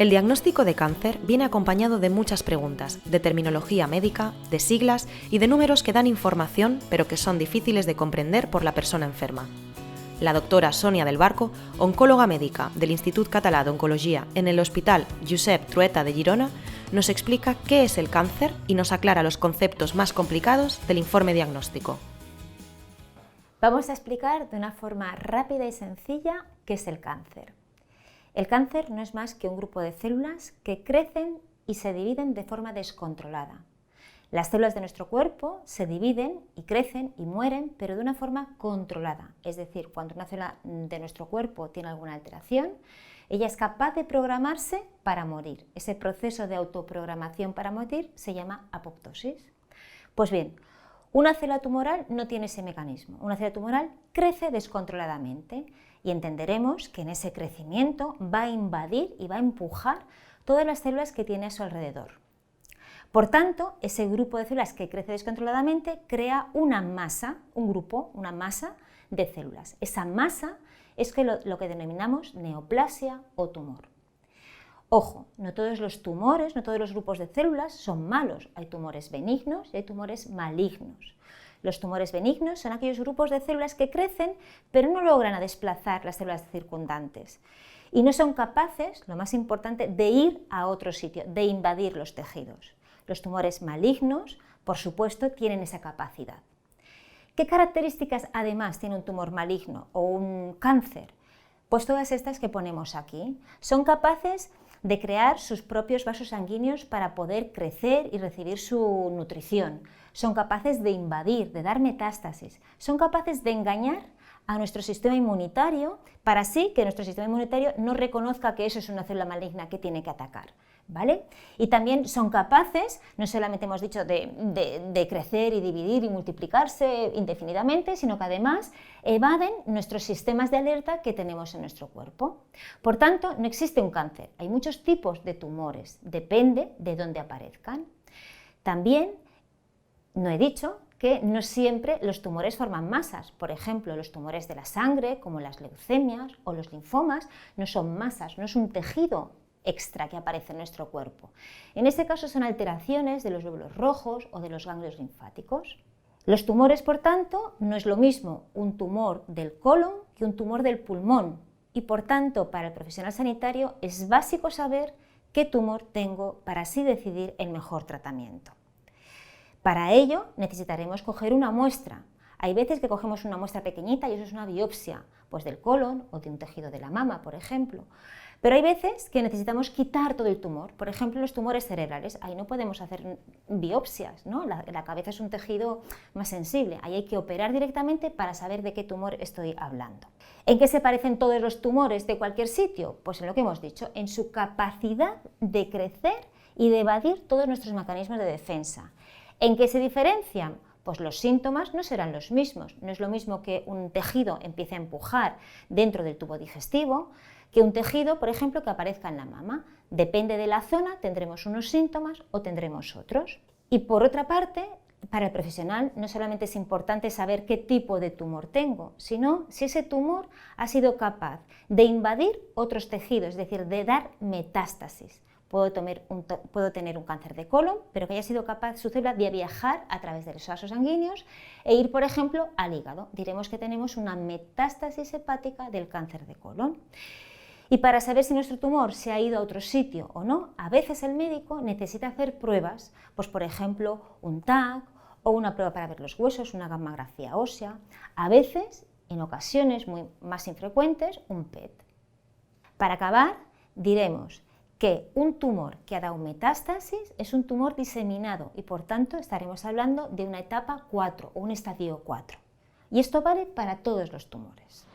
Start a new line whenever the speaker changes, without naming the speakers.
El diagnóstico de cáncer viene acompañado de muchas preguntas, de terminología médica, de siglas y de números que dan información pero que son difíciles de comprender por la persona enferma. La doctora Sonia del Barco, oncóloga médica del Institut Català d'Oncologia en el Hospital Josep Trueta de Girona, nos explica qué es el cáncer y nos aclara los conceptos más complicados del informe diagnóstico.
Vamos a explicar de una forma rápida y sencilla qué es el cáncer. El cáncer no es más que un grupo de células que crecen y se dividen de forma descontrolada. Las células de nuestro cuerpo se dividen y crecen y mueren, pero de una forma controlada. Es decir, cuando una célula de nuestro cuerpo tiene alguna alteración, ella es capaz de programarse para morir. Ese proceso de autoprogramación para morir se llama apoptosis. Pues bien, una célula tumoral no tiene ese mecanismo. Una célula tumoral crece descontroladamente y entenderemos que en ese crecimiento va a invadir y va a empujar todas las células que tiene a su alrededor. Por tanto, ese grupo de células que crece descontroladamente crea una masa, una masa de células. Esa masa es lo que denominamos neoplasia o tumor. Ojo, no todos los tumores, no todos los grupos de células son malos. Hay tumores benignos y hay tumores malignos. Los tumores benignos son aquellos grupos de células que crecen, pero no logran desplazar las células circundantes. Y no son capaces, lo más importante, de ir a otro sitio, de invadir los tejidos. Los tumores malignos, por supuesto, tienen esa capacidad. ¿Qué características además tiene un tumor maligno o un cáncer? Pues todas estas que ponemos aquí. Son capaces de crear sus propios vasos sanguíneos para poder crecer y recibir su nutrición. Son capaces de invadir, de dar metástasis. Son capaces de engañar a nuestro sistema inmunitario para así que nuestro sistema inmunitario no reconozca que eso es una célula maligna que tiene que atacar, ¿vale? Y también son capaces, no solamente hemos dicho de crecer y dividir y multiplicarse indefinidamente, sino que además evaden nuestros sistemas de alerta que tenemos en nuestro cuerpo. Por tanto, no existe un cáncer, hay muchos tipos de tumores, depende de dónde aparezcan. También, no he dicho que no siempre los tumores forman masas. Por ejemplo, los tumores de la sangre, como las leucemias o los linfomas, no son masas, no es un tejido extra que aparece en nuestro cuerpo. En este caso son alteraciones de los glóbulos rojos o de los ganglios linfáticos. Los tumores, por tanto, no es lo mismo un tumor del colon que un tumor del pulmón y, por tanto, para el profesional sanitario es básico saber qué tumor tengo para así decidir el mejor tratamiento. Para ello necesitaremos coger una muestra. Hay veces que cogemos una muestra pequeñita y eso es una biopsia, pues del colon o de un tejido de la mama, por ejemplo. Pero hay veces que necesitamos quitar todo el tumor, por ejemplo los tumores cerebrales, ahí no podemos hacer biopsias, ¿no? La cabeza es un tejido más sensible, ahí hay que operar directamente para saber de qué tumor estoy hablando. ¿En qué se parecen todos los tumores de cualquier sitio? Pues en lo que hemos dicho, en su capacidad de crecer y de evadir todos nuestros mecanismos de defensa. ¿En qué se diferencian? Pues los síntomas no serán los mismos. No es lo mismo que un tejido empiece a empujar dentro del tubo digestivo que un tejido, por ejemplo, que aparezca en la mama. Depende de la zona, tendremos unos síntomas o tendremos otros. Y por otra parte, para el profesional no solamente es importante saber qué tipo de tumor tengo, sino si ese tumor ha sido capaz de invadir otros tejidos, es decir, de dar metástasis. Puedo tener un cáncer de colon, pero que haya sido capaz su célula de viajar a través de los vasos sanguíneos e ir, por ejemplo, al hígado. Diremos que tenemos una metástasis hepática del cáncer de colon. Y para saber si nuestro tumor se ha ido a otro sitio o no, a veces el médico necesita hacer pruebas, pues por ejemplo, un TAC o una prueba para ver los huesos, una gammagrafía ósea. A veces, en ocasiones más infrecuentes, un PET. Para acabar, diremos que un tumor que ha dado metástasis es un tumor diseminado y por tanto estaremos hablando de una etapa 4 o un estadio 4. Y esto vale para todos los tumores.